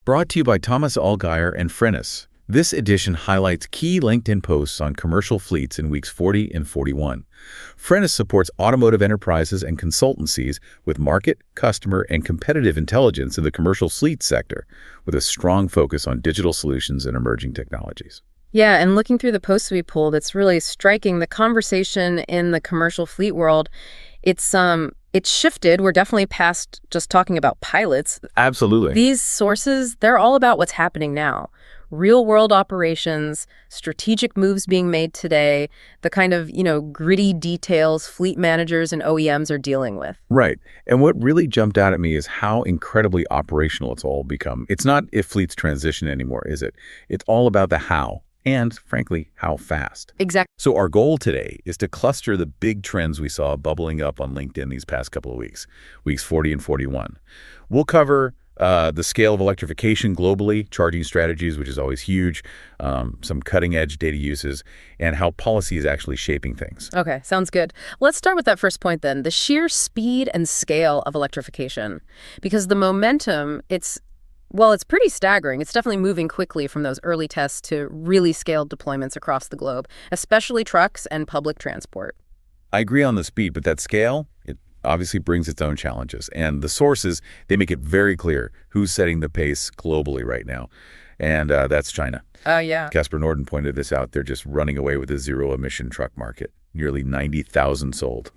Brought to you by Thomas Allgaier and Frennis. This edition highlights key LinkedIn posts on commercial fleets in weeks 40 and 41. Frennis supports automotive enterprises and consultancies with market, customer, and competitive intelligence in the commercial fleet sector, with a strong focus on digital solutions and emerging technologies. Yeah, and looking through the posts we pulled, it's really striking. The conversation in the commercial fleet world, it's shifted. We're definitely past just talking about pilots. Absolutely. These sources, they're all about what's happening now. Real-world operations, strategic moves being made today, the kind of, gritty details fleet managers and OEMs are dealing with. Right. And what really jumped out at me is how incredibly operational it's all become. It's not if fleets transition anymore, is it? It's all about the how. And, frankly, how fast. Exactly. So our goal today is to cluster the big trends we saw bubbling up on LinkedIn these past couple of weeks 40 and 41. We'll cover the scale of electrification globally, charging strategies, which is always huge, some cutting-edge data uses, and how policy is actually shaping things. Okay, sounds good. Let's start with that first point then, the sheer speed and scale of electrification. Because the momentum, it's pretty staggering. It's definitely moving quickly from those early tests to really scaled deployments across the globe, especially trucks and public transport. I agree on the speed, but that scale, it obviously brings its own challenges. And the sources, they make it very clear who's setting the pace globally right now. And that's China. Oh, yeah. Casper Norden pointed this out. They're just running away with the zero-emission truck market. Nearly 90,000 sold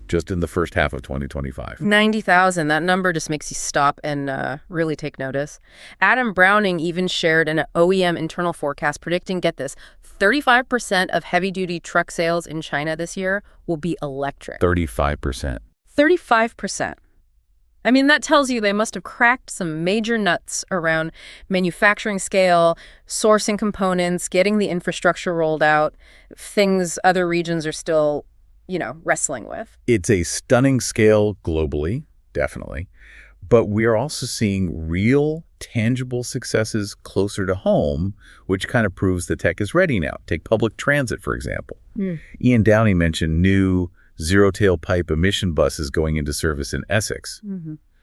just in the first half of 2025. 90,000. That number just makes you stop and really take notice. Adam Browning even shared an OEM internal forecast predicting, get this, 35% of heavy-duty truck sales in China this year will be electric. 35%. 35%. I mean, that tells you they must have cracked some major nuts around manufacturing scale, sourcing components, getting the infrastructure rolled out, things other regions are still wrestling with. It's a stunning scale globally, definitely. But we are also seeing real, tangible successes closer to home, which kind of proves the tech is ready now. Take public transit, for example. Ian Downey mentioned new zero-tailpipe emission buses going into service in Essex.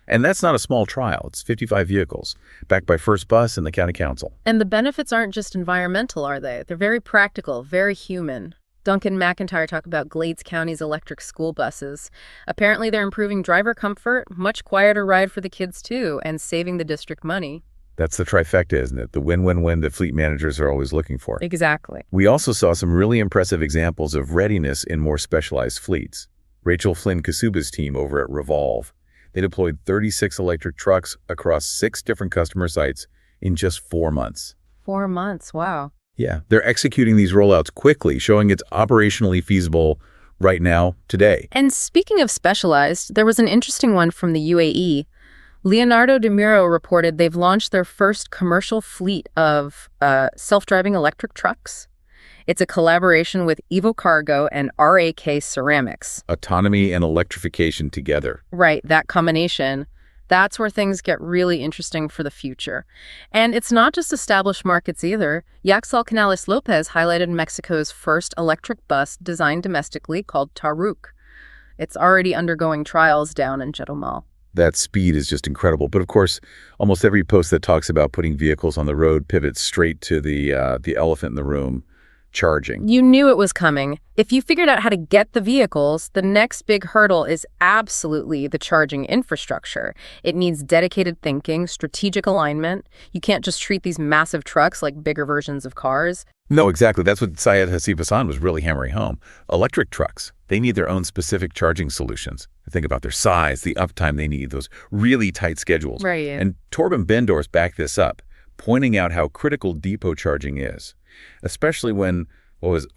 And that's not a small trial. It's 55 vehicles, backed by First Bus and the County Council. And the benefits aren't just environmental, are they? They're very practical, very human. Duncan McIntyre talked about Glades County's electric school buses. Apparently, they're improving driver comfort, much quieter ride for the kids, too, and saving the district money. That's the trifecta, isn't it? The win-win-win that fleet managers are always looking for. Exactly. We also saw some really impressive examples of readiness in more specialized fleets. Rachel Flynn Kasuba's team over at Revolve. They deployed 36 electric trucks across 6 different customer sites in just 4 months. 4 months, wow. Yeah, they're executing these rollouts quickly, showing it's operationally feasible right now, today. And speaking of specialized, there was an interesting one from the UAE. Leonardo de Miro reported they've launched their first commercial fleet of self-driving electric trucks. It's a collaboration with Evo Cargo and RAK Ceramics. Autonomy and electrification together. Right, that combination. That's where things get really interesting for the future. And it's not just established markets either. Yaxel Canales Lopez highlighted Mexico's first electric bus designed domestically called Taruk. It's already undergoing trials down in Chetumal. That speed is just incredible. But of course, almost every post that talks about putting vehicles on the road pivots straight to the elephant in the room, charging. You knew it was coming. If you figured out how to get the vehicles, the next big hurdle is absolutely the charging infrastructure. It needs dedicated thinking, strategic alignment. You can't just treat these massive trucks like bigger versions of cars. No, exactly. That's what Syed Hassif Hassan was really hammering home. Electric trucks, they need their own specific charging solutions. Think about their size, the uptime they need, those really tight schedules. Right. And Torben Bendors backed this up, pointing out how critical depot charging is, especially when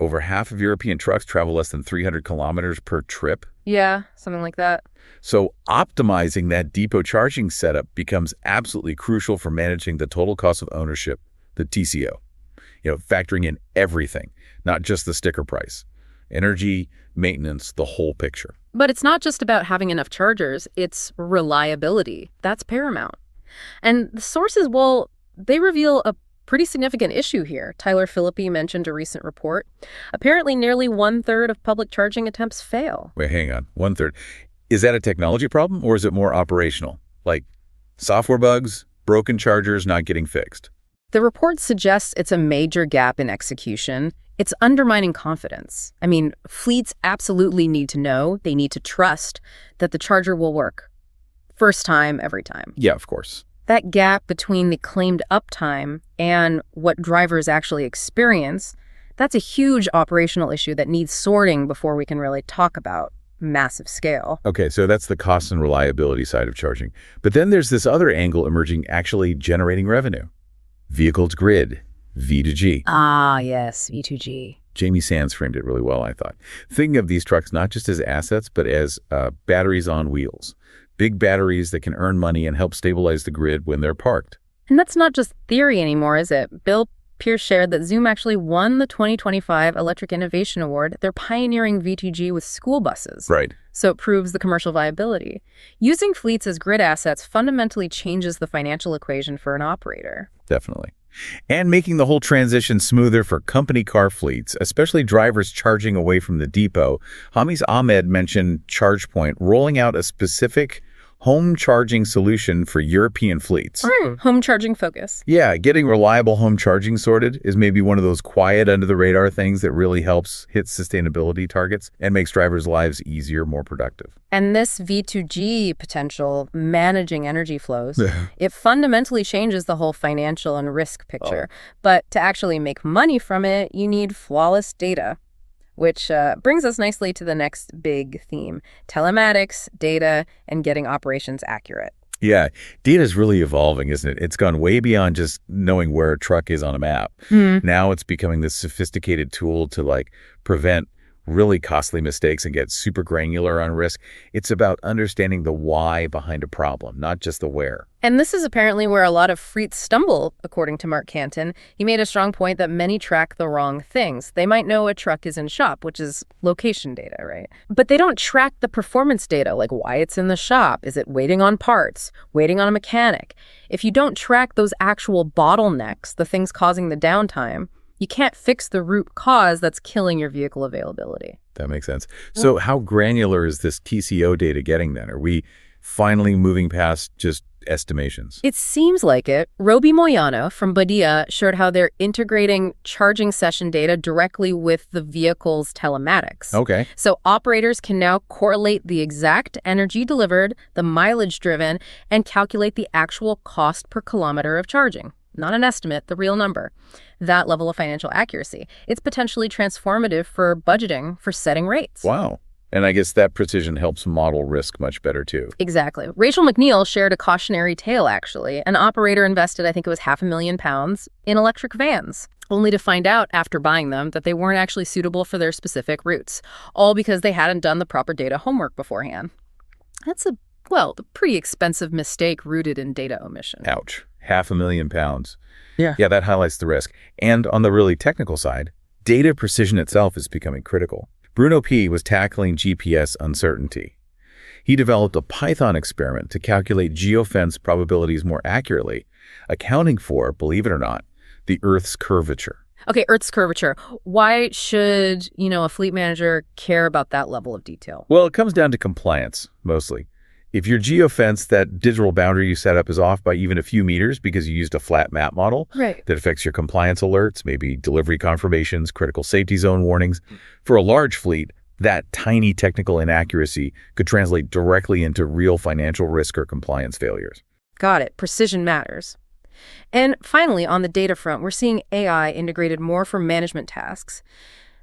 over half of European trucks travel less than 300 kilometers per trip. Yeah, something like that. So optimizing that depot charging setup becomes absolutely crucial for managing the total cost of ownership, the TCO. Factoring in everything, not just the sticker price. Energy, maintenance, the whole picture. But it's not just about having enough chargers, it's reliability. That's paramount. And the sources, they reveal a pretty significant issue here. Tyler Philippi mentioned a recent report. Apparently, nearly 1/3 of public charging attempts fail. Wait, hang on. 1/3. Is that a technology problem or is it more operational? Like software bugs, broken chargers not getting fixed. The report suggests it's a major gap in execution. It's undermining confidence. I mean, fleets absolutely need to know, they need to trust that the charger will work. First time, every time. Yeah, of course. That gap between the claimed uptime and what drivers actually experience, that's a huge operational issue that needs sorting before we can really talk about massive scale. Okay, so that's the cost and reliability side of charging. But then there's this other angle emerging, actually generating revenue. Vehicle to grid, V2G. Ah, yes, V2G. Jamie Sands framed it really well, I thought. Thinking of these trucks not just as assets, but as batteries on wheels. Big batteries that can earn money and help stabilize the grid when they're parked. And that's not just theory anymore, is it? Bill Pierce shared that Zoom actually won the 2025 Electric Innovation Award. They're pioneering V2G with school buses. Right. So it proves the commercial viability. Using fleets as grid assets fundamentally changes the financial equation for an operator. Definitely. And making the whole transition smoother for company car fleets, especially drivers charging away from the depot. Hamis Ahmed mentioned ChargePoint rolling out a specific home charging solution for European fleets. Home charging focus. Yeah, getting reliable home charging sorted is maybe one of those quiet under-the-radar things that really helps hit sustainability targets and makes drivers' lives easier, more productive. And this V2G potential, managing energy flows, it fundamentally changes the whole financial and risk picture. But to actually make money from it, you need flawless data. Which brings us nicely to the next big theme, telematics, data, and getting operations accurate. Yeah, data is really evolving, isn't it? It's gone way beyond just knowing where a truck is on a map. Now it's becoming this sophisticated tool to prevent really costly mistakes and get super granular on risk. It's about understanding the why behind a problem, not just the where. And this is apparently where a lot of fleets stumble, according to Mark Canton. He made a strong point that many track the wrong things. They might know a truck is in shop, which is location data, right? But they don't track the performance data, like why it's in the shop. Is it waiting on parts, waiting on a mechanic? If you don't track those actual bottlenecks, the things causing the downtime, you can't fix the root cause that's killing your vehicle availability. That makes sense. So how granular is this TCO data getting then? Are we finally moving past just estimations? It seems like it. Roby Moyano from Badia showed how they're integrating charging session data directly with the vehicle's telematics. Okay. So operators can now correlate the exact energy delivered, the mileage driven, and calculate the actual cost per kilometer of charging. Not an estimate, the real number. That level of financial accuracy. It's potentially transformative for budgeting, for setting rates. Wow. And I guess that precision helps model risk much better, too. Exactly. Rachel McNeil shared a cautionary tale, actually. An operator invested, I think it was £500,000, in electric vans, only to find out after buying them that they weren't actually suitable for their specific routes, all because they hadn't done the proper data homework beforehand. That's a pretty expensive mistake rooted in data omission. Ouch. £500,000. Yeah. Yeah, that highlights the risk. And on the really technical side, data precision itself is becoming critical. Bruno P. was tackling GPS uncertainty. He developed a Python experiment to calculate geofence probabilities more accurately, accounting for, believe it or not, the Earth's curvature. Okay, Earth's curvature. Why should, a fleet manager care about that level of detail? Well, it comes down to compliance, mostly. If your geofence, that digital boundary you set up, is off by even a few meters because you used a flat map model, right, that affects your compliance alerts, maybe delivery confirmations, critical safety zone warnings. For a large fleet, that tiny technical inaccuracy could translate directly into real financial risk or compliance failures. Got it. Precision matters. And finally, on the data front, we're seeing AI integrated more for management tasks.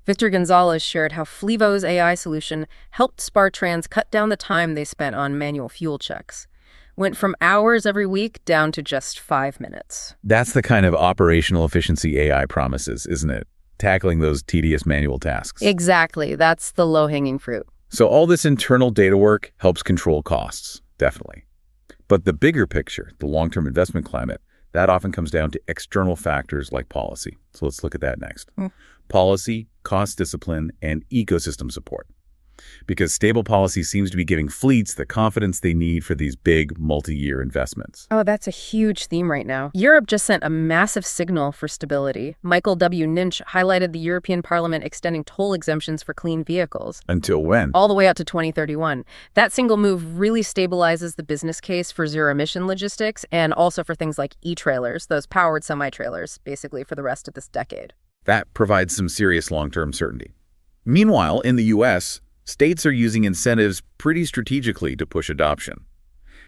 Victor Gonzalez shared how Flevo's AI solution helped Spartrans cut down the time they spent on manual fuel checks. Went from hours every week down to just 5 minutes. That's the kind of operational efficiency AI promises, isn't it? Tackling those tedious manual tasks. Exactly. That's the low-hanging fruit. So all this internal data work helps control costs, definitely. But the bigger picture, the long-term investment climate, that often comes down to external factors like policy. So let's look at that next. Policy, cost discipline, and ecosystem support. because stable policy seems to be giving fleets the confidence they need for these big multi-year investments. Oh, that's a huge theme right now. Europe just sent a massive signal for stability. Michael W. Ninch highlighted the European Parliament extending toll exemptions for clean vehicles. Until when? All the way out to 2031. That single move really stabilizes the business case for zero-emission logistics and also for things like e-trailers, those powered semi-trailers, basically for the rest of this decade. That provides some serious long-term certainty. Meanwhile, in the U.S., states are using incentives pretty strategically to push adoption.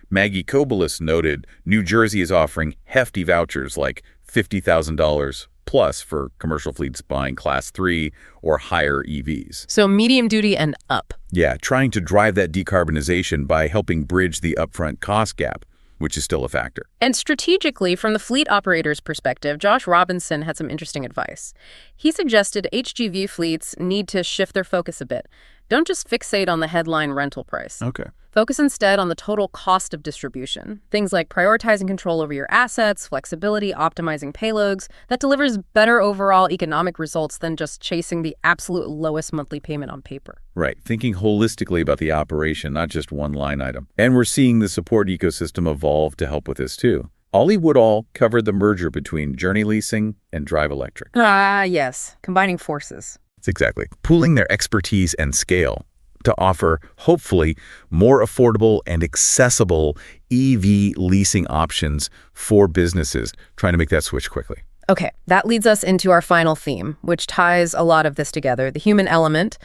Maggie Kobelis noted New Jersey is offering hefty vouchers like $50,000 plus for commercial fleets buying Class 3 or higher EVs. So medium duty and up. Yeah, trying to drive that decarbonization by helping bridge the upfront cost gap, which is still a factor. And strategically, from the fleet operator's perspective, Josh Robinson had some interesting advice. He suggested HGV fleets need to shift their focus a bit. Don't just fixate on the headline rental price. Okay. Focus instead on the total cost of distribution. Things like prioritizing control over your assets, flexibility, optimizing payloads. That delivers better overall economic results than just chasing the absolute lowest monthly payment on paper. Right. Thinking holistically about the operation, not just one line item. And we're seeing the support ecosystem evolve to help with this too. Ollie Woodall covered the merger between Journey Leasing and Drive Electric. Ah, yes. Combining forces. It's exactly. Pooling their expertise and scale to offer, hopefully, more affordable and accessible EV leasing options for businesses, trying to make that switch quickly. Okay, that leads us into our final theme, which ties a lot of this together, the human element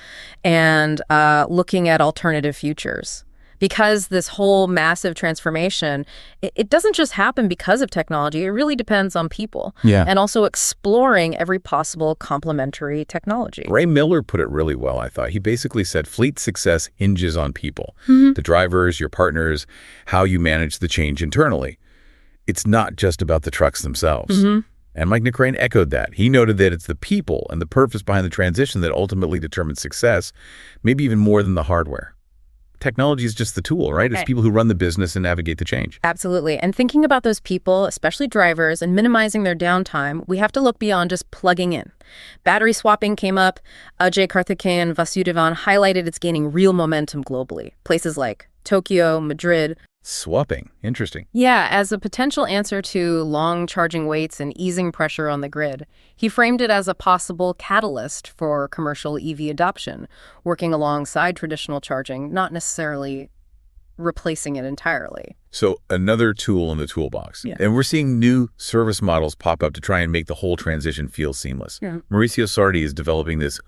and looking at alternative futures. Because this whole massive transformation, it doesn't just happen because of technology. It really depends on people. Yeah. And also exploring every possible complementary technology. Ray Miller put it really well, I thought. He basically said fleet success hinges on people. The drivers, your partners, how you manage the change internally. It's not just about the trucks themselves. And Mike McCrane echoed that. He noted that it's the people and the purpose behind the transition that ultimately determine success, maybe even more than the hardware. Technology is just the tool, right? It's people who run the business and navigate the change. Absolutely. And thinking about those people, especially drivers, and minimizing their downtime, we have to look beyond just plugging in. Battery swapping came up. Ajay Karthikeyan Vasudevan highlighted it's gaining real momentum globally. Places like Tokyo, Madrid. Swapping. Interesting. Yeah, as a potential answer to long charging waits and easing pressure on the grid. He framed it as a possible catalyst for commercial EV adoption, working alongside traditional charging, not necessarily replacing it entirely. So another tool in the toolbox. Yeah. And we're seeing new service models pop up to try and make the whole transition feel seamless. Yeah. Mauricio Sardi is developing this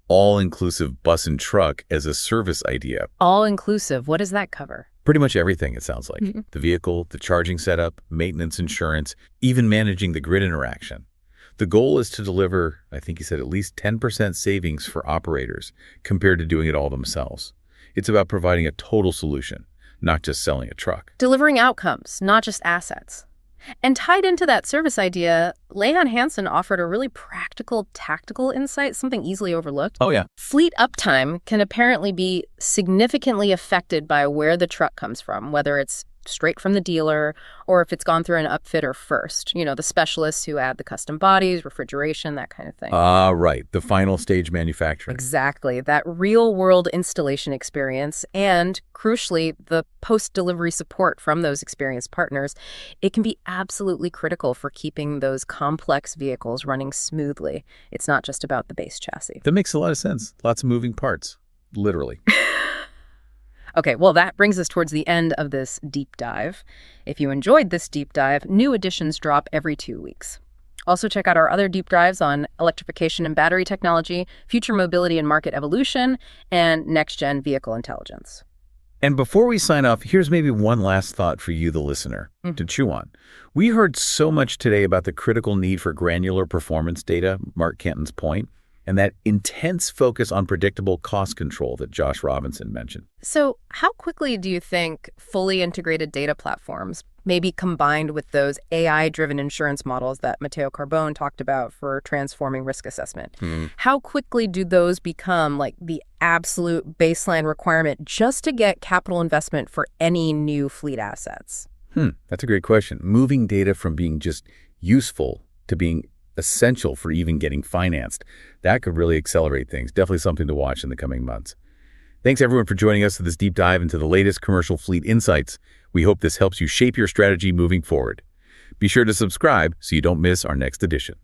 all-inclusive bus and truck as a service idea. All-inclusive, what does that cover? Pretty much everything, it sounds like. The vehicle, the charging setup, maintenance, insurance, even managing the grid interaction. The goal is to deliver, I think he said, at least 10% savings for operators compared to doing it all themselves. It's about providing a total solution, not just selling a truck. Delivering outcomes, not just assets. And tied into that service idea, Lehan Hansen offered a really practical, tactical insight, something easily overlooked. Oh, yeah. Fleet uptime can apparently be significantly affected by where the truck comes from, whether it's straight from the dealer or if it's gone through an upfitter first. You know, the specialists who add the custom bodies, refrigeration, that kind of thing. Right. The final stage manufacturing. Exactly. That real-world installation experience and, crucially, the post-delivery support from those experienced partners, it can be absolutely critical for keeping those complex vehicles running smoothly. It's not just about the base chassis. That makes a lot of sense. Lots of moving parts, literally. Okay, well, that brings us towards the end of this deep dive. If you enjoyed this deep dive, new editions drop every 2 weeks. Also, check out our other deep dives on electrification and battery technology, future mobility and market evolution, and next-gen vehicle intelligence. And before we sign off, here's maybe one last thought for you, the listener, to chew on. We heard so much today about the critical need for granular performance data, Mark Kenton's point, and that intense focus on predictable cost control that Josh Robinson mentioned. So how quickly do you think fully integrated data platforms, maybe combined with those AI-driven insurance models that Matteo Carbone talked about for transforming risk assessment, how quickly do those become like the absolute baseline requirement just to get capital investment for any new fleet assets? That's a great question. Moving data from being just useful to being essential for even getting financed, that could really accelerate things. Definitely something to watch in the coming months. Thanks everyone for joining us for this deep dive into the latest commercial fleet insights. We hope this helps you shape your strategy moving forward. Be sure to subscribe so you don't miss our next edition.